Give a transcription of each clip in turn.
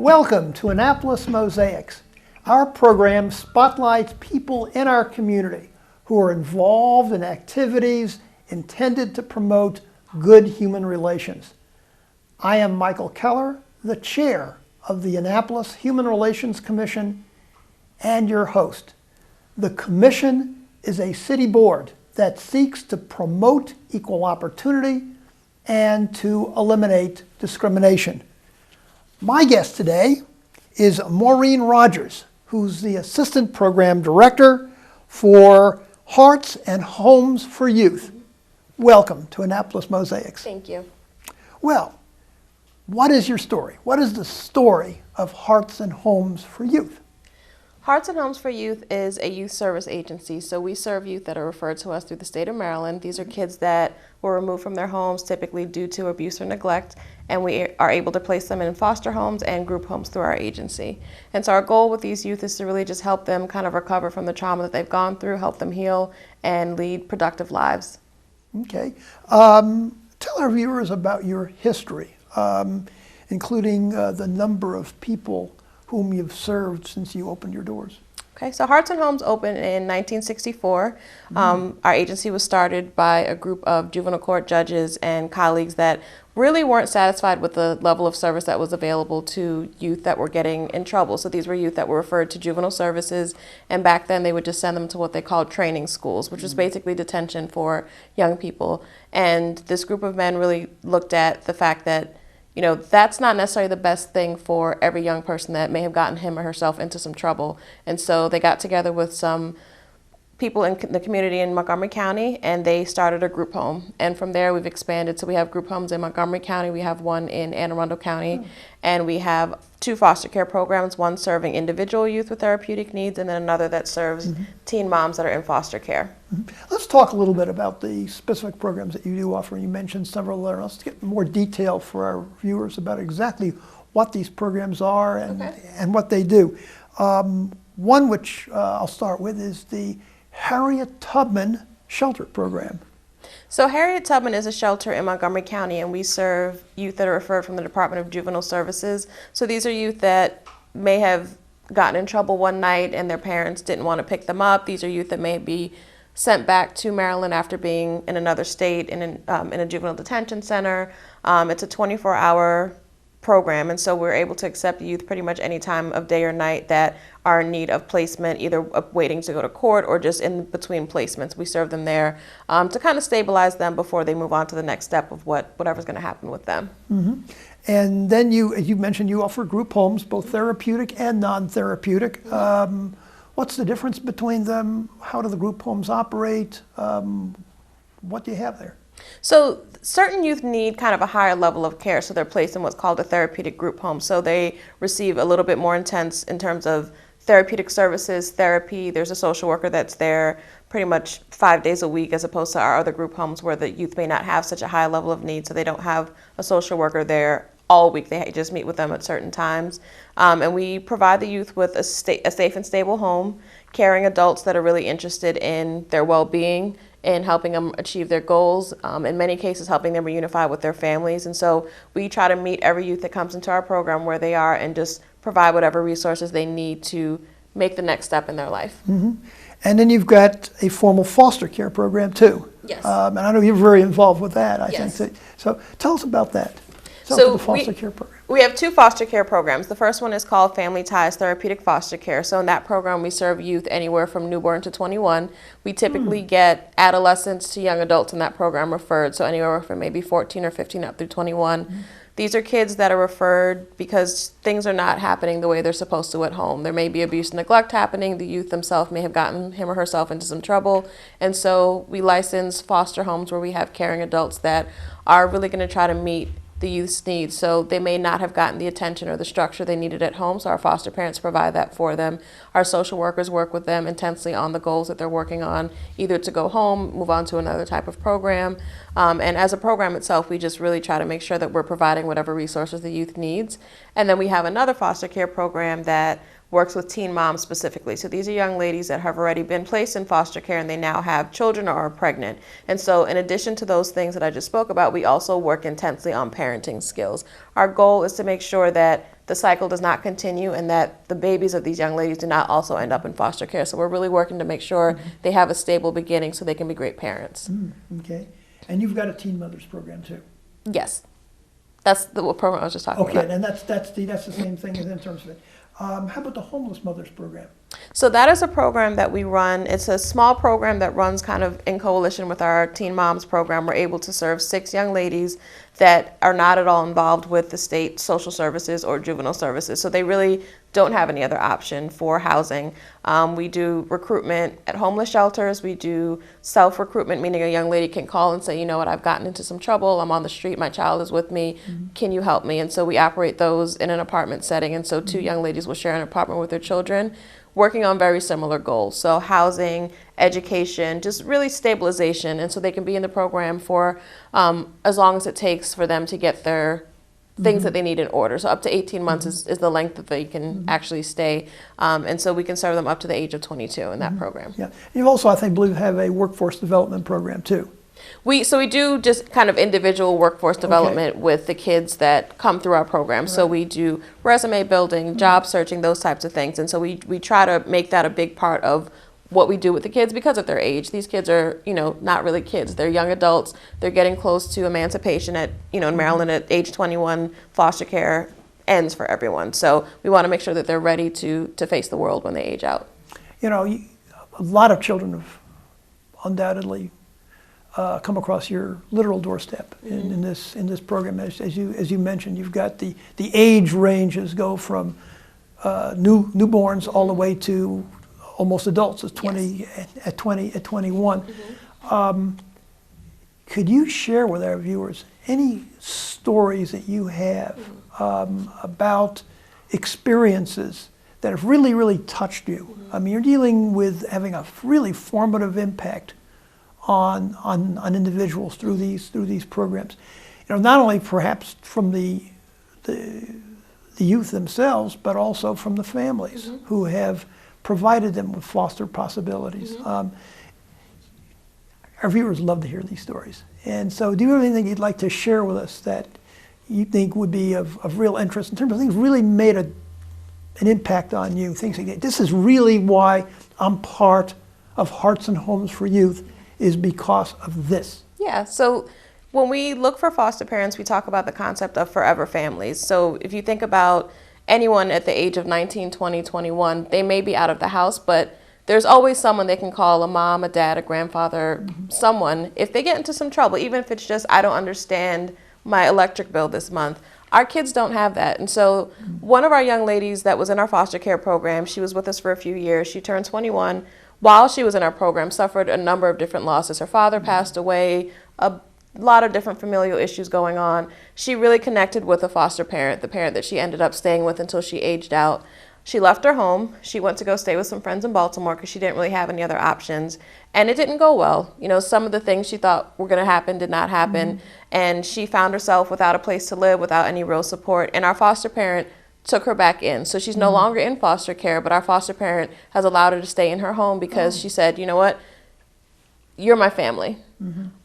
Welcome to Annapolis Mosaics. Our program spotlights people in our community who are involved in activities intended to promote good human relations. I am Michael Keller, the chair of the Annapolis Human Relations Commission and your host. The commission is a city board that seeks to promote equal opportunity and to eliminate discrimination. My guest today is Maureen Rogers, who's the Assistant Program Director for Hearts and Homes for Youth. Welcome to Annapolis Mosaics. Thank you. Well, what is your story? What is the story of Hearts and Homes for Youth? Hearts and Homes for Youth is a youth service agency, so we serve youth that are referred to us through the state of Maryland. These are kids that were removed from their homes, typically due to abuse or neglect, and we are able to place them in foster homes and group homes through our agency. And so our goal with these youth is to really just help them kind of recover from the trauma that they've gone through, help them heal, and lead productive lives. Okay. Tell our viewers about your history, including the number of people whom you've served since you opened your doors. Okay, so Hearts and Homes opened in 1964. Our agency was started by a group of juvenile court judges and colleagues that really weren't satisfied with the level of service that was available to youth that were getting in trouble. So these were youth that were referred to juvenile services, and back then they would just send them to what they called training schools, which was basically detention for young people. And this group of men really looked at the fact that that's not necessarily the best thing for every young person that may have gotten him or herself into some trouble. And so they got together with some people in the community in Montgomery County, and they started a group home. And from there we've expanded. So we have group homes in Montgomery County, we have one in Anne Arundel County, and we have 2 foster care programs, one serving individual youth with therapeutic needs, and then another that serves teen moms that are in foster care. Let's talk a little bit about the specific programs that you do offer. You mentioned several there. Let's get more detail for our viewers about exactly what these programs are and what they do. One which I'll start with is the Harriet Tubman Shelter Program. So Harriet Tubman is a shelter in Montgomery County, and we serve youth that are referred from the Department of Juvenile Services. So these are youth that may have gotten in trouble one night and their parents didn't want to pick them up. These are youth that may be sent back to Maryland after being in another state in a juvenile detention center. It's a 24-hour program, and so we're able to accept youth pretty much any time of day or night that are in need of placement, either waiting to go to court or just in between placements. We serve them there to kind of stabilize them before they move on to the next step of whatever's going to happen with them. And then you mentioned you offer group homes, both therapeutic and non-therapeutic. What's the difference between them? How do the group homes operate? What do you have there? So certain youth need kind of a higher level of care, so they're placed in what's called a therapeutic group home. So they receive a little bit more intense in terms of therapeutic services, therapy. There's a social worker that's there pretty much 5 days a week, as opposed to our other group homes where the youth may not have such a high level of need, so they don't have a social worker there all week. They just meet with them at certain times. And we provide the youth with a safe and stable home, caring adults that are really interested in their well-being and helping them achieve their goals, in many cases helping them reunify with their families. And so we try to meet every youth that comes into our program where they are and just provide whatever resources they need to make the next step in their life. And then you've got a formal foster care program too. Yes. And I know you're very involved with that, I Yes. think. So tell us about that. So the foster care program. We have 2 foster care programs. The first one is called Family Ties Therapeutic Foster Care. So in that program, we serve youth anywhere from newborn to 21. We typically get adolescents to young adults in that program referred, so anywhere from maybe 14 or 15 up through 21. These are kids that are referred because things are not happening the way they're supposed to at home. There may be abuse and neglect happening. The youth themselves may have gotten him or herself into some trouble. And so we license foster homes where we have caring adults that are really going to try to meet the youth's needs. So they may not have gotten the attention or the structure they needed at home, so our foster parents provide that for them. Our social workers work with them intensely on the goals that they're working on, either to go home, move on to another type of program. And as a program itself, we just really try to make sure that we're providing whatever resources the youth needs. And then we have another foster care program that works with teen moms specifically. So these are young ladies that have already been placed in foster care and they now have children or are pregnant. And so in addition to those things that I just spoke about, we also work intensely on parenting skills. Our goal is to make sure that the cycle does not continue and that the babies of these young ladies do not also end up in foster care. So we're really working to make sure they have a stable beginning so they can be great parents. Okay. And you've got a teen mothers program too. Yes. That's the program I was just talking about. Okay, and that's the same thing as in terms of it. How about the homeless mothers program? So that is a program that we run. It's a small program that runs kind of in coalition with our Teen Moms program. We're able to serve 6 young ladies that are not at all involved with the state social services or juvenile services. So they really don't have any other option for housing. We do recruitment at homeless shelters. We do self-recruitment, meaning a young lady can call and say, you know what, I've gotten into some trouble. I'm on the street. My child is with me. Can you help me? And so we operate those in an apartment setting. And so 2 young ladies will share an apartment with their children, working on very similar goals. So housing, education, just really stabilization. And so they can be in the program for as long as it takes for them to get their things that they need in order. So up to 18 months is the length that they can actually stay. And so we can serve them up to the age of 22 in that program. Yeah. You also, I think, believe have a workforce development program too. We do just kind of individual workforce development with the kids that come through our program. So we do resume building, job searching, those types of things. And so we try to make that a big part of what we do with the kids because of their age. These kids are, not really kids. They're young adults. They're getting close to emancipation at, in Maryland at age 21, foster care ends for everyone. So we want to make sure that they're ready to face the world when they age out. A lot of children have undoubtedly come across your literal doorstep in this program. As you mentioned, you've got the age ranges go from newborns all the way to almost adults at 21. Could you share with our viewers any stories that you have about experiences that have really, really touched you? I mean, you're dealing with having a really formative impact on individuals through these programs. Not only perhaps from the youth themselves, but also from the families who have provided them with foster possibilities. Our viewers love to hear these stories. And so do you have anything you'd like to share with us that you think would be of real interest in terms of things really made an impact on you? Things like, this is really why I'm part of Hearts and Homes for Youth, is because of this. Yeah, so when we look for foster parents, we talk about the concept of forever families. So if you think about anyone at the age of 19, 20, 21, they may be out of the house, but there's always someone they can call, a mom, a dad, a grandfather, someone. If they get into some trouble, even if it's just, I don't understand my electric bill this month, our kids don't have that. And so one of our young ladies that was in our foster care program, she was with us for a few years. She turned 21. While she was in our program, suffered a number of different losses. Her father passed away, a lot of different familial issues going on. She really connected with a foster parent, the parent that she ended up staying with until she aged out. She left her home. She went to go stay with some friends in Baltimore because she didn't really have any other options. And it didn't go well. Some of the things she thought were going to happen did not happen. And she found herself without a place to live, without any real support. And our foster parent took her back in. So she's no longer in foster care, but our foster parent has allowed her to stay in her home because she said, you know what, you're my family.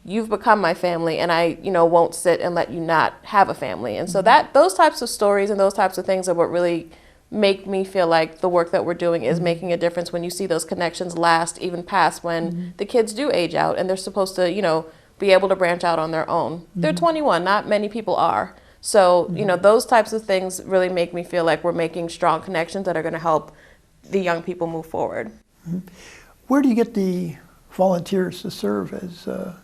You've become my family, and I, won't sit and let you not have a family. And so those types of stories and those types of things are what really make me feel like the work that we're doing is making a difference when you see those connections last even past when the kids do age out and they're supposed to, be able to branch out on their own. They're 21, not many people are. So, those types of things really make me feel like we're making strong connections that are going to help the young people move forward. Where do you get the volunteers to serve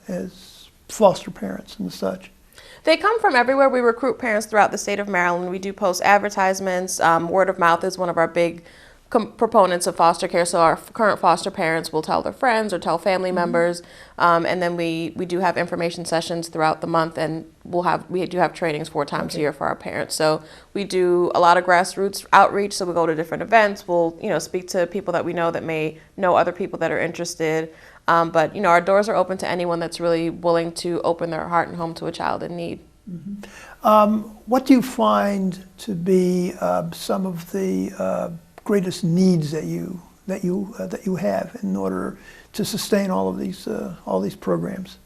as foster parents and such? They come from everywhere. We recruit parents throughout the state of Maryland. We do post advertisements. Word of mouth is one of our big proponents of foster care. So our current foster parents will tell their friends or tell family members. And then we do have information sessions throughout the month, and we do have trainings 4 times a year for our parents. So we do a lot of grassroots outreach. So we go to different events. We'll speak to people that we know that may know other people that are interested. But our doors are open to anyone that's really willing to open their heart and home to a child in need. What do you find to be some of the greatest needs that you have in order to sustain all of these programs?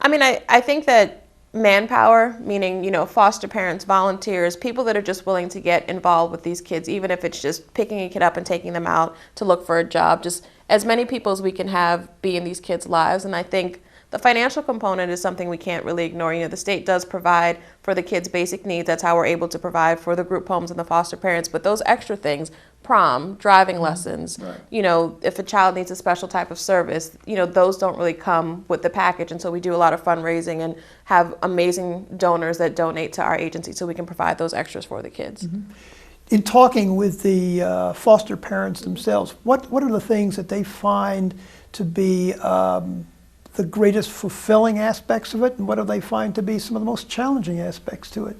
I mean, I think that manpower, meaning, foster parents, volunteers, people that are just willing to get involved with these kids, even if it's just picking a kid up and taking them out to look for a job, just as many people as we can have be in these kids' lives. And I think the financial component is something we can't really ignore. The state does provide for the kids' basic needs. That's how we're able to provide for the group homes and the foster parents. But those extra things, prom, driving lessons, Right. If a child needs a special type of service, those don't really come with the package. And so we do a lot of fundraising and have amazing donors that donate to our agency so we can provide those extras for the kids. In talking with the foster parents themselves, what are the things that they find to be the greatest fulfilling aspects of it, and what do they find to be some of the most challenging aspects to it?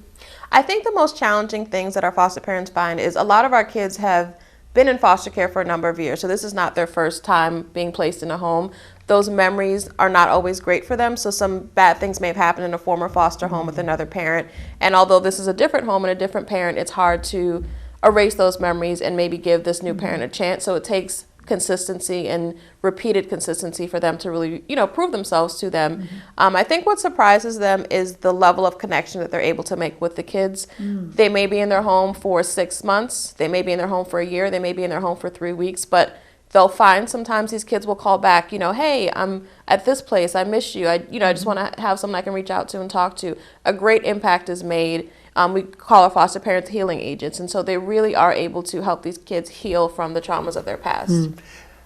I think the most challenging things that our foster parents find is a lot of our kids have been in foster care for a number of years, so this is not their first time being placed in a home. Those memories are not always great for them, so some bad things may have happened in a former foster home with another parent, and although this is a different home and a different parent, it's hard to erase those memories and maybe give this new parent a chance. So it takes consistency and repeated consistency for them to really, prove themselves to them. I think what surprises them is the level of connection that they're able to make with the kids. They may be in their home for 6 months, they may be in their home for a year, they may be in their home for 3 weeks, but they'll find sometimes these kids will call back, hey, I'm at this place, I miss you, I just want to have someone I can reach out to and talk to. A great impact is made. We call our foster parents healing agents, and so they really are able to help these kids heal from the traumas of their past.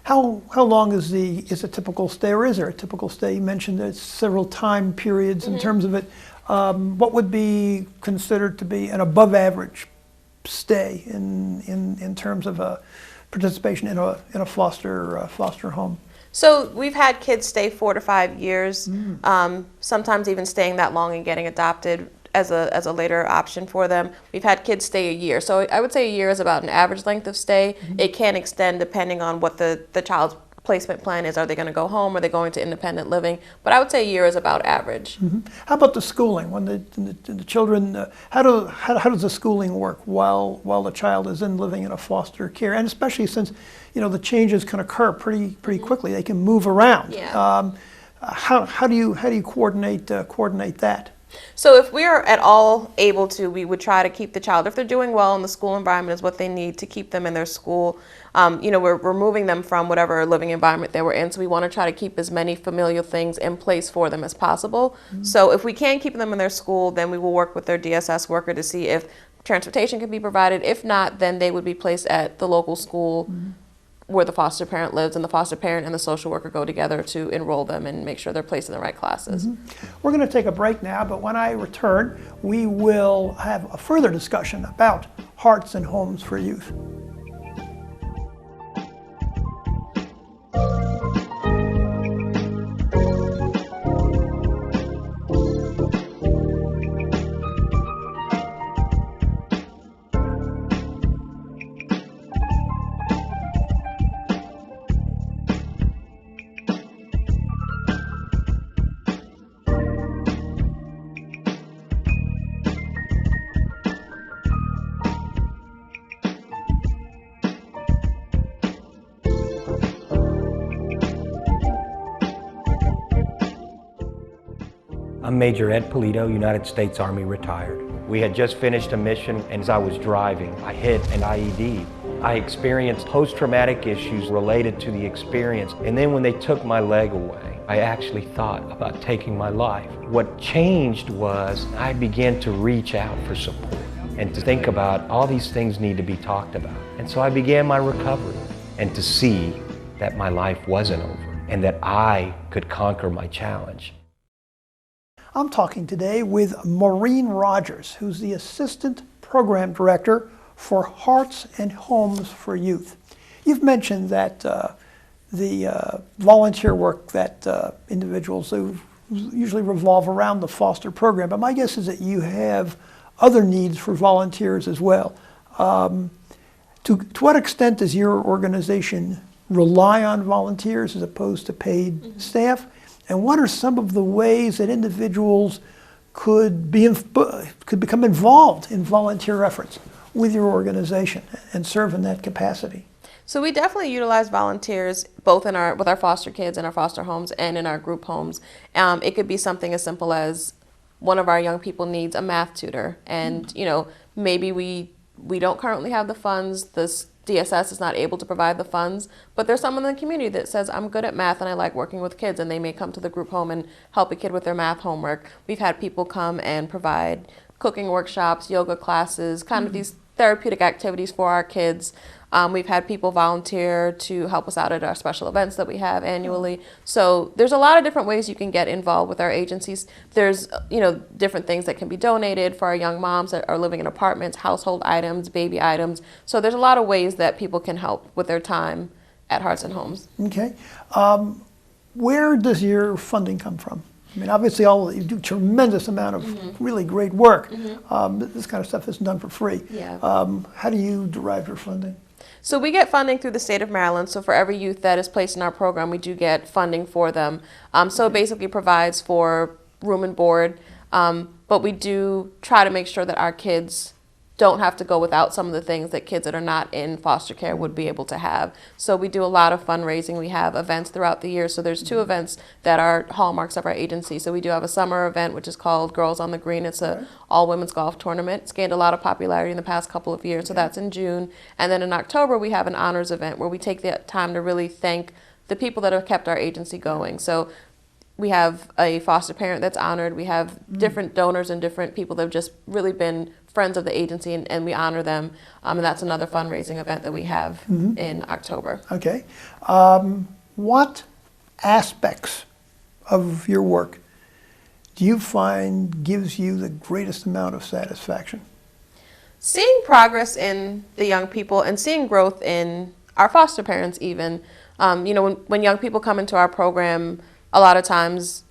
How long is a typical stay, or is there a typical stay? You mentioned there's several time periods in terms of it. What would be considered to be an above average stay in terms of participation in a foster home? So we've had kids stay 4 to 5 years, sometimes even staying that long and getting adopted as a later option for them. We've had kids stay a year. So I would say a year is about an average length of stay. It can extend depending on what the child's placement plan is. Are they going to go home? Are they going to independent living? But I would say a year is about average. How about the schooling? When the children, how does the schooling work while the child is living in a foster care? And especially since the changes can occur pretty quickly. They can move around. Yeah. How do you coordinate that? So if we are at all able to, we would try to keep the child, if they're doing well in the school environment, is what they need to keep them in their school. We're removing them from whatever living environment they were in, so we want to try to keep as many familial things in place for them as possible. So if we can keep them in their school, then we will work with their DSS worker to see if transportation can be provided. If not, then they would be placed at the local school where the foster parent lives, and the foster parent and the social worker go together to enroll them and make sure they're placed in the right classes. We're going to take a break now, but when I return, we will have a further discussion about Hearts and Homes for Youth. I'm Major Ed Polito, United States Army retired. We had just finished a mission, and as I was driving, I hit an IED. I experienced post-traumatic issues related to the experience, and then when they took my leg away, I actually thought about taking my life. What changed was I began to reach out for support and to think about all these things need to be talked about. And so I began my recovery, and to see that my life wasn't over and that I could conquer my challenge. I'm talking today with Maureen Rogers, who's the Assistant Program Director for Hearts and Homes for Youth. You've mentioned that the volunteer work that individuals do usually revolve around the foster program, but my guess is that you have other needs for volunteers as well. To what extent does your organization rely on volunteers as opposed to paid staff? And what are some of the ways that individuals could become involved in volunteer efforts with your organization and serve in that capacity? So we definitely utilize volunteers both with our foster kids in our foster homes and in our group homes. It could be something as simple as one of our young people needs a math tutor, and maybe we don't currently have the funds. This DSS is not able to provide the funds, but there's someone in the community that says, I'm good at math and I like working with kids, and they may come to the group home and help a kid with their math homework. We've had people come and provide cooking workshops, yoga classes, kind of these therapeutic activities for our kids. We've had people volunteer to help us out at our special events that we have annually. So there's a lot of different ways you can get involved with our agencies. There's, different things that can be donated for our young moms that are living in apartments, household items, baby items. So there's a lot of ways that people can help with their time at Hearts and Homes. Okay. Where does your funding come from? I mean, obviously, you do a tremendous amount of really great work. This kind of stuff isn't done for free. Yeah. How do you derive your funding? So we get funding through the state of Maryland. So for every youth that is placed in our program, we do get funding for them. So it basically provides for room and board. But we do try to make sure that our kids don't have to go without some of the things that kids that are not in foster care would be able to have. So we do a lot of fundraising. We have events throughout the year. So there's 2 events that are hallmarks of our agency. So we do have a summer event, which is called Girls on the Green. It's a all-women's golf tournament. It's gained a lot of popularity in the past couple of years. So that's in June. And then in October, we have an honors event where we take the time to really thank the people that have kept our agency going. So we have a foster parent that's honored. We have different donors and different people that have just really been friends of the agency, and we honor them. And that's another fundraising event that we have in October. Okay. What aspects of your work do you find gives you the greatest amount of satisfaction? Seeing progress in the young people and seeing growth in our foster parents even. When young people come into our program, a lot of times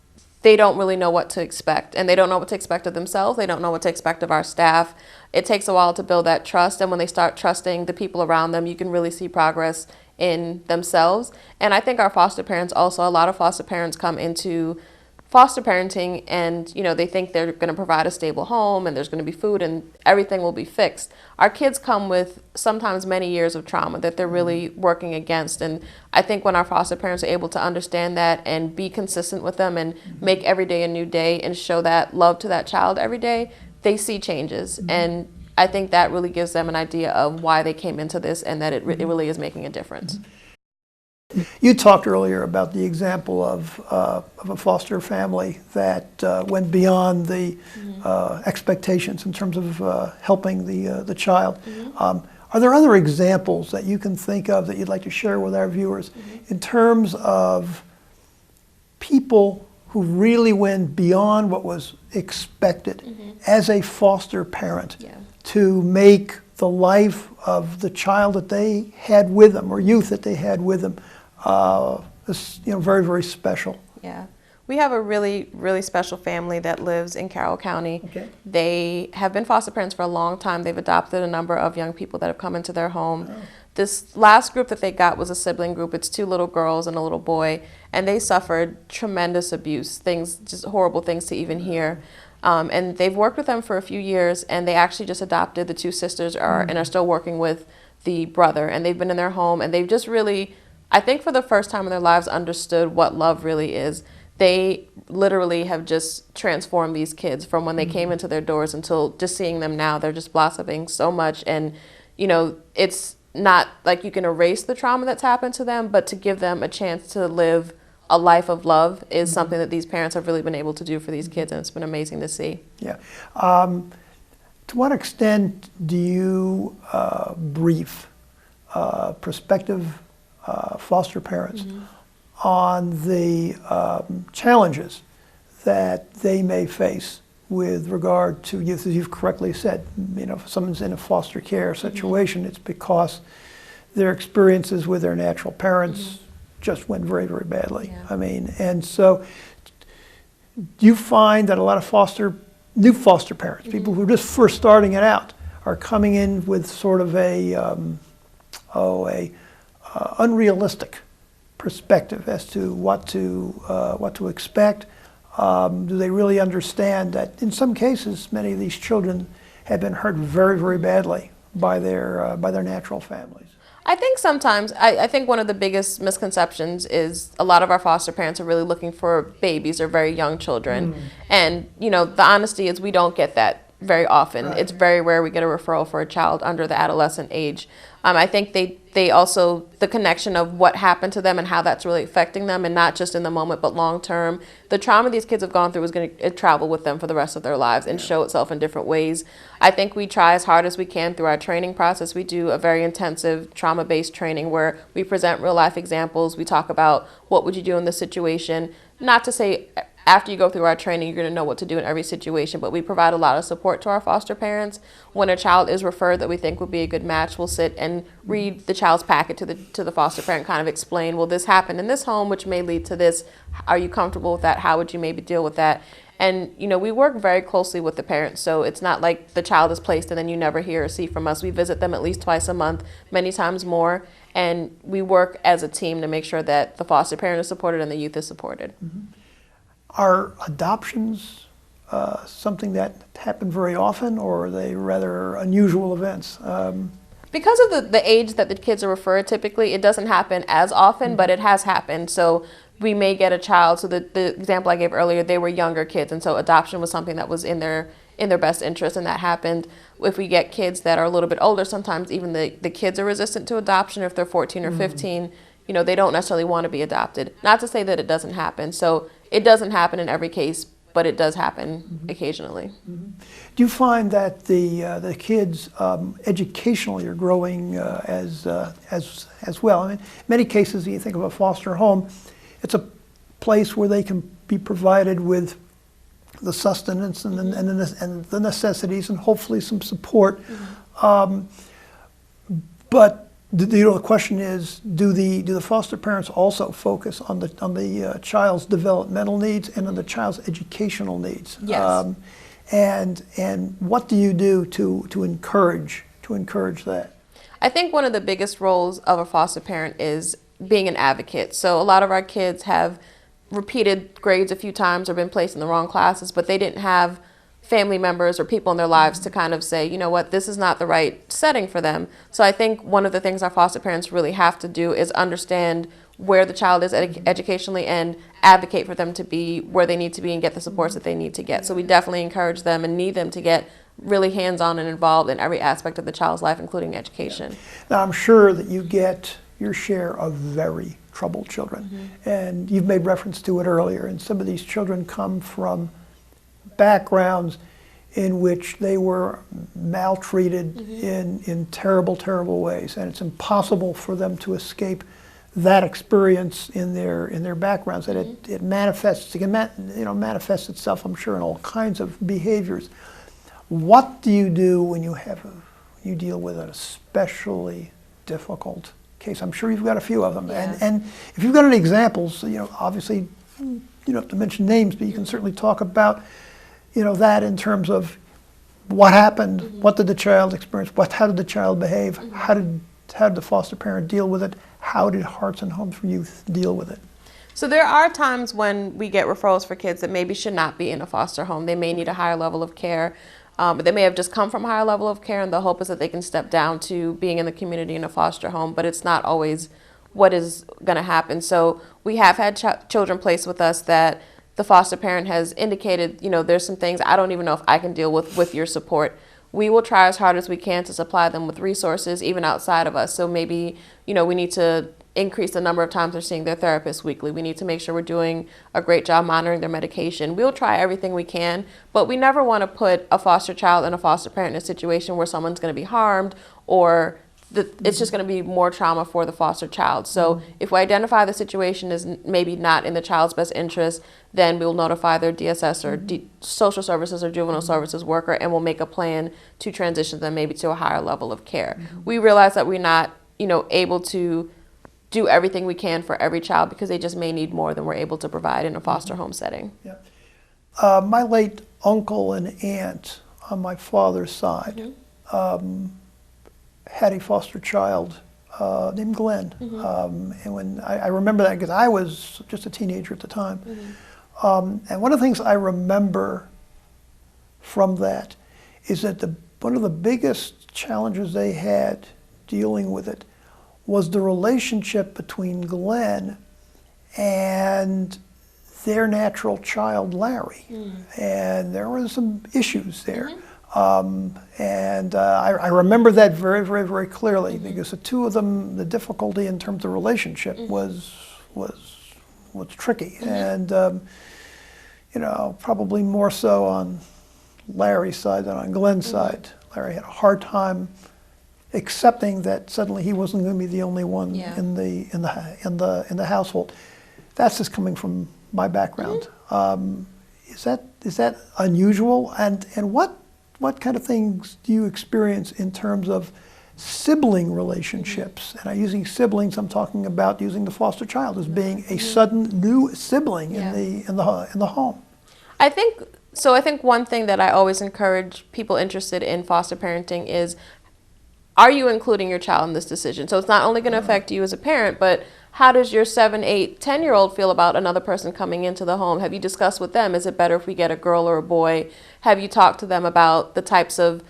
they don't really know what to expect, and they don't know what to expect of themselves. They don't know what to expect of our staff. It takes a while to build that trust, and when they start trusting the people around them, you can really see progress in themselves. And I think our foster parents also, a lot of foster parents come into foster parenting and they think they're going to provide a stable home and there's going to be food and everything will be fixed. Our kids come with sometimes many years of trauma that they're really working against, and I think when our foster parents are able to understand that and be consistent with them and make every day a new day and show that love to that child every day, they see changes. And I think that really gives them an idea of why they came into this and that it really is making a difference. You talked earlier about the example of a foster family that went beyond the expectations in terms of helping the child. Are there other examples that you can think of that you'd like to share with our viewers in terms of people who really went beyond what was expected as a foster parent to make the life of the child that they had with them or youth that they had with them very, very special? Yeah. We have a really, really special family that lives in Carroll County. Okay. They have been foster parents for a long time. They've adopted a number of young people that have come into their home. Oh. This last group that they got was a sibling group. It's 2 little girls and a little boy, and they suffered tremendous abuse, just horrible things to even hear. And they've worked with them for a few years, and they actually just adopted the 2 sisters and are still working with the brother, and they've been in their home, and they've just really, I think for the first time in their lives, understood what love really is. They literally have just transformed these kids from when they came into their doors until just seeing them now. They're just blossoming so much. And, it's not like you can erase the trauma that's happened to them, but to give them a chance to live a life of love is something that these parents have really been able to do for these kids, and it's been amazing to see. Yeah. To what extent do you brief prospective foster parents on the challenges that they may face with regard to youth? As you've correctly said, if someone's in a foster care situation, it's because their experiences with their natural parents just went very, very badly. Yeah. And so do you find that a lot of new foster parents, people who are just first starting it out, are coming in with sort of a unrealistic perspective as to what to expect? Do they really understand that in some cases many of these children have been hurt very, very badly by their natural families? I think sometimes, I think one of the biggest misconceptions is a lot of our foster parents are really looking for babies or very young children. And, the honesty is we don't get that very often. Right. It's very rare we get a referral for a child under the adolescent age. I think they also, the connection of what happened to them and how that's really affecting them, and not just in the moment, but long term. The trauma these kids have gone through is going to travel with them for the rest of their lives and show itself in different ways. I think we try as hard as we can through our training process. We do a very intensive trauma-based training where we present real-life examples. We talk about what would you do in this situation. Not to say after you go through our training, you're going to know what to do in every situation, but we provide a lot of support to our foster parents. When a child is referred that we think would be a good match, we'll sit and read the child's packet to the foster parent, kind of explain, well, this happened in this home, which may lead to this. Are you comfortable with that? How would you maybe deal with that? And, we work very closely with the parents, so it's not like the child is placed and then you never hear or see from us. We visit them at least twice a month, many times more, and we work as a team to make sure that the foster parent is supported and the youth is supported. Are adoptions something that happen very often, or are they rather unusual events? Because of the age that the kids are referred, typically it doesn't happen as often, but it has happened. So we may get a child, so the example I gave earlier, they were younger kids, and so adoption was something that was in their best interest, and that happened. If we get kids that are a little bit older, sometimes even the kids are resistant to adoption. If they're 14 or 15, they don't necessarily want to be adopted. Not to say that it doesn't happen. So it doesn't happen in every case, but it does happen occasionally. Do you find that the kids educationally are growing as well? I mean, in many cases, you think of a foster home, it's a place where they can be provided with the sustenance and the necessities, and hopefully some support. But the question is, do the foster parents also focus on the child's developmental needs and on the child's educational needs? Yes. And what do you do to encourage that? I think one of the biggest roles of a foster parent is being an advocate. So a lot of our kids have repeated grades a few times or been placed in the wrong classes, but they didn't have family members or people in their lives to kind of say, you know what, this is not the right setting for them. So I think one of the things our foster parents really have to do is understand where the child is educationally and advocate for them to be where they need to be and get the supports that they need to get. So we definitely encourage them and need them to get really hands-on and involved in every aspect of the child's life, including education. Now, I'm sure that you get your share of very troubled children, and you've made reference to it earlier, and some of these children come from backgrounds in which they were maltreated in terrible, terrible ways, and it's impossible for them to escape that experience in their backgrounds. And it can manifest itself, I'm sure, in all kinds of behaviors. What do you do when you deal with an especially difficult case? I'm sure you've got a few of them, and if you've got any examples, obviously you don't have to mention names, but you can certainly talk about that in terms of what happened, what did the child experience, how did the child behave, how did the foster parent deal with it, how did Hearts and Homes for Youth deal with it? So there are times when we get referrals for kids that maybe should not be in a foster home. They may need a higher level of care, but they may have just come from a higher level of care, and the hope is that they can step down to being in the community in a foster home, but it's not always what is going to happen. So we have had children placed with us that the foster parent has indicated, there's some things I don't even know if I can deal with your support. We will try as hard as we can to supply them with resources, even outside of us. So maybe, we need to increase the number of times they're seeing their therapist weekly. We need to make sure we're doing a great job monitoring their medication. We'll try everything we can, but we never want to put a foster child and a foster parent in a situation where someone's going to be harmed, or it's just going to be more trauma for the foster child. So if we identify the situation is maybe not in the child's best interest, then we'll notify their DSS or social services or juvenile services worker, and we'll make a plan to transition them maybe to a higher level of care. We realize that we're not, able to do everything we can for every child because they just may need more than we're able to provide in a foster home setting. Yeah. My late uncle and aunt on my father's side had a foster child named Glenn. And when I remember that because I was just a teenager at the time. And one of the things I remember from that is that one of the biggest challenges they had dealing with it was the relationship between Glenn and their natural child, Larry. And there were some issues there. I remember that very, very, very clearly because the two of them, the difficulty in terms of relationship was tricky. And, you know, probably more so on Larry's side than on Glenn's side. Larry had a hard time accepting that suddenly he wasn't going to be the only one in the household. That's just coming from my background. Is that unusual? And what kind of things do you experience in terms of sibling relationships? And I'm using siblings. I'm talking about using the foster child as being a sudden new sibling in the home. I think one thing that I always encourage people interested in foster parenting is, are you including your child in this decision? So it's not only going to affect you as a parent, but how does your 7, 8, 10-year-old feel about another person coming into the home? Have you discussed with them, is it better if we get a girl or a boy? Have you talked to them about the types of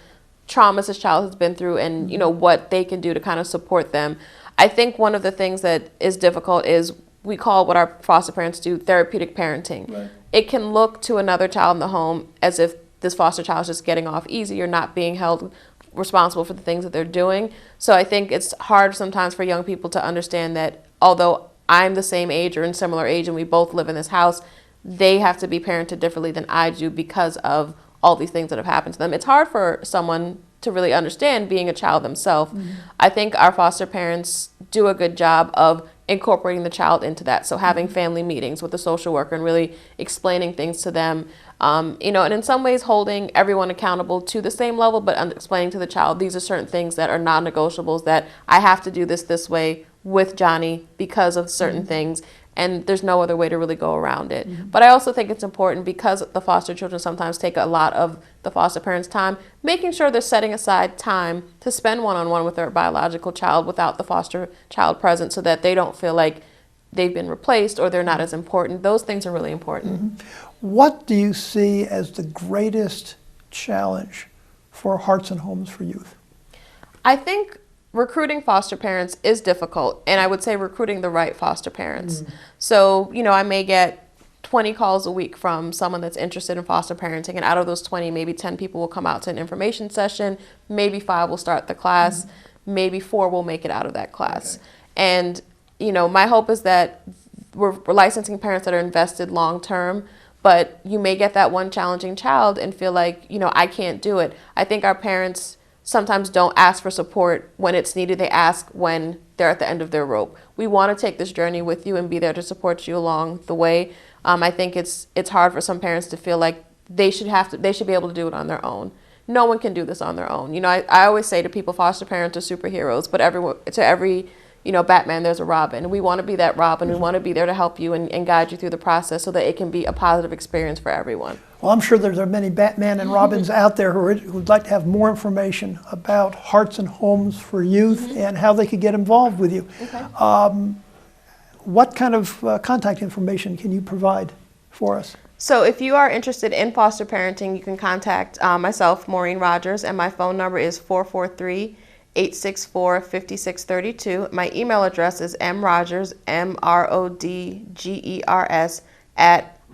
traumas this child has been through and, you know, what they can do to kind of support them? I think one of the things that is difficult is we call what our foster parents do therapeutic parenting. Right. It can look to another child in the home as if this foster child is just getting off easy or not being held responsible for the things that they're doing. So I think it's hard sometimes for young people to understand that although I'm the same age or in similar age and we both live in this house, they have to be parented differently than I do because of all these things that have happened to them. It's hard for someone to really understand being a child themselves. I think our foster parents do a good job of incorporating the child into that. So having family meetings with the social worker and really explaining things to them, you know, and in some ways holding everyone accountable to the same level, but explaining to the child, these are certain things that are non-negotiables, that I have to do this way with Johnny because of certain things, and there's no other way to really go around it. But I also think it's important, because the foster children sometimes take a lot of the foster parents' time, making sure they're setting aside time to spend one-on-one with their biological child without the foster child present, so that they don't feel like they've been replaced or they're not as important. Those things are really important. What do you see as the greatest challenge for Hearts and Homes for Youth? I think recruiting foster parents is difficult, and I would say recruiting the right foster parents. So, you know, I may get 20 calls a week from someone that's interested in foster parenting, and out of those 20, maybe 10 people will come out to an information session, maybe 5 will start the class, maybe 4 will make it out of that class. And, you know, my hope is that we're licensing parents that are invested long term, but you may get that one challenging child and feel like, you know, I can't do it. I think our parents sometimes don't ask for support when it's needed. They ask when they're at the end of their rope. We want to take this journey with you and be there to support you along the way. I think it's hard for some parents to feel like they should be able to do it on their own. No one can do this on their own. You know, I always say to people, foster parents are superheroes, but to every you know, Batman, there's a Robin. We want to be that Robin. We want to be there to help you and guide you through the process so that it can be a positive experience for everyone. Well, I'm sure there are many Batman and Robins out there who'd like to have more information about Hearts and Homes for Youth and how they could get involved with you. Okay. What kind of contact information can you provide for us? So if you are interested in foster parenting, you can contact myself, Maureen Rogers, and my phone number is 443-864-5632. My email address is mrogers, MRODGERS,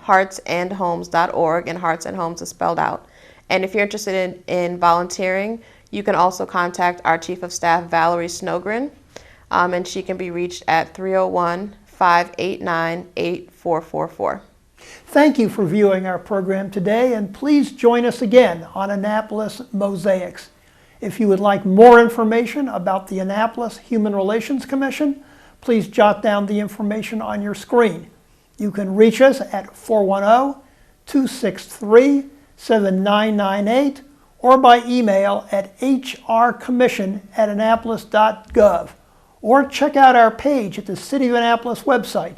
@heartsandhomes.org, and Hearts and Homes is spelled out. And if you're interested in volunteering, you can also contact our Chief of Staff, Valerie Snogren, and she can be reached at 301-589-8444. Thank you for viewing our program today, and please join us again on Annapolis Mosaics. If you would like more information about the Annapolis Human Relations Commission, please jot down the information on your screen. You can reach us at 410-263-7998 or by email at hrcommission@annapolis.gov, or check out our page at the City of Annapolis website.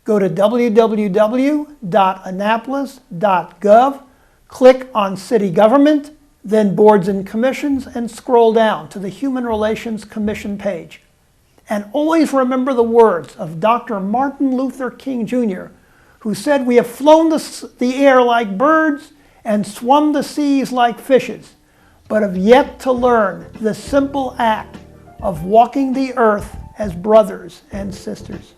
Go to www.annapolis.gov, click on City Government, then Boards and Commissions, and scroll down to the Human Relations Commission page. And always remember the words of Dr. Martin Luther King Jr., who said, "We have flown the air like birds and swum the seas like fishes, but have yet to learn the simple act of walking the earth as brothers and sisters.